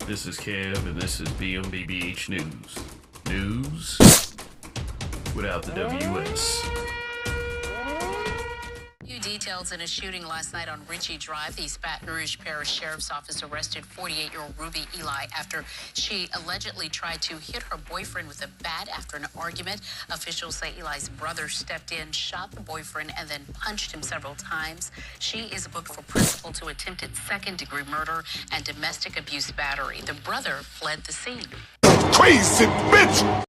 This is Kev, and this is BMBBH News. News without the WS. New details in a shooting last night on Ritchie Drive. The East Baton Rouge Parish Sheriff's Office arrested 48-year-old Ruby Eli after she allegedly tried to hit her boyfriend with a bat after an argument. Officials say Eli's brother stepped in, shot the boyfriend, and then punched him several times. She is booked for principal to attempted second-degree murder and domestic abuse battery. The brother fled the scene. Crazy bitch!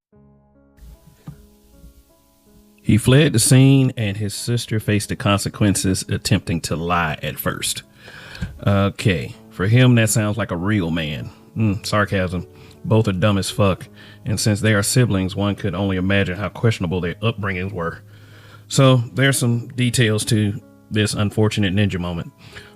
He fled the scene, and his sister faced the consequences attempting to lie at first. Okay, for him, that sounds like a real man. Sarcasm. Both are dumb as fuck, and since they are siblings, one could only imagine how questionable their upbringings were. So, there's some details to this unfortunate ninja moment.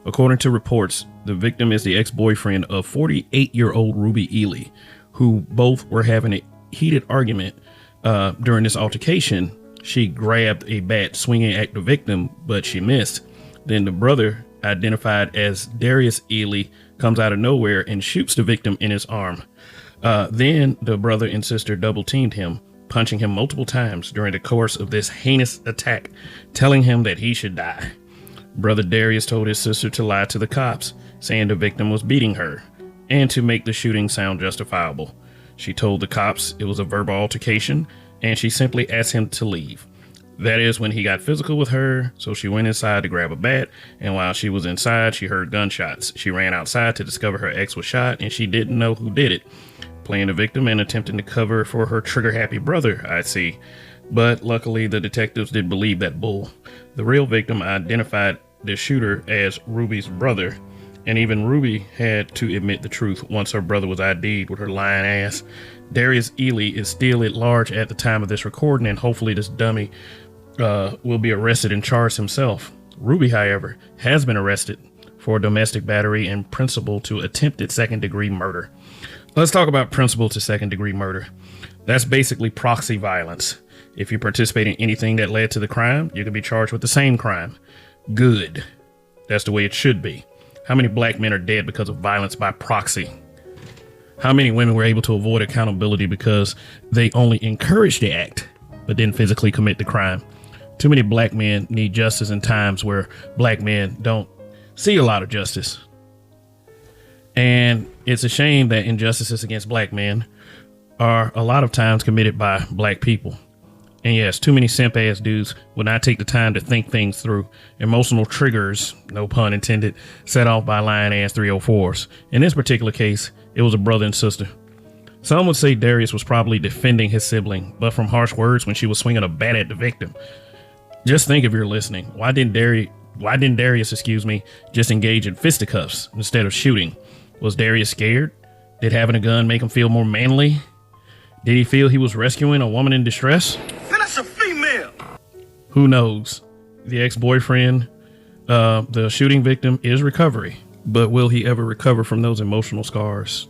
According to reports, the victim is the ex-boyfriend of 48-year-old Ruby Ely, who both were having a heated argument. During this altercation, she grabbed a bat swinging at the victim, but she missed. Then the brother, identified as Darius Ely, comes out of nowhere and shoots the victim in his arm. Then the brother and sister double teamed him, punching him multiple times during the course of this heinous attack, telling him that he should die. Brother Darius told his sister to lie to the cops, saying the victim was beating her, and to make the shooting sound justifiable. She told the cops it was a verbal altercation, and she simply asked him to leave. That is when he got physical with her, so she went inside to grab a bat, and while she was inside, she heard gunshots. She ran outside to discover her ex was shot, and she didn't know who did it. Playing the victim and attempting to cover for her trigger-happy brother, I see. But luckily, the detectives did believe that bull. The real victim identified the shooter as Ruby's brother, and even Ruby had to admit the truth once her brother was ID'd with her lying ass. Darius Ely is still at large at the time of this recording, and hopefully this dummy will be arrested and charged himself. Ruby, however, has been arrested for domestic battery and principal to attempted second-degree murder. Let's talk about principal to second-degree murder. That's basically proxy violence. If you participate in anything that led to the crime, you can be charged with the same crime. Good. That's the way it should be. How many black men are dead because of violence by proxy? How many women were able to avoid accountability because they only encouraged the act, but didn't physically commit the crime? Too many black men need justice in times where black men don't see a lot of justice. And it's a shame that injustices against black men are a lot of times committed by black people. And yes, too many simp-ass dudes will not take the time to think things through. Emotional triggers, no pun intended, set off by lying-ass 304s. In this particular case, it was a brother and sister. Some would say Darius was probably defending his sibling, but from harsh words when she was swinging a bat at the victim. Just think if you're listening, why didn't Darius, just engage in fisticuffs instead of shooting? Was Darius scared? Did having a gun make him feel more manly? Did he feel he was rescuing a woman in distress? That's a female! Who knows? The ex-boyfriend, the shooting victim, is recovery. But will he ever recover from those emotional scars?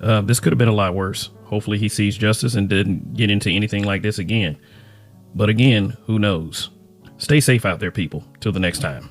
This could have been a lot worse. Hopefully he sees justice and didn't get into anything like this again. But again, who knows? Stay safe out there, people. Till the next time.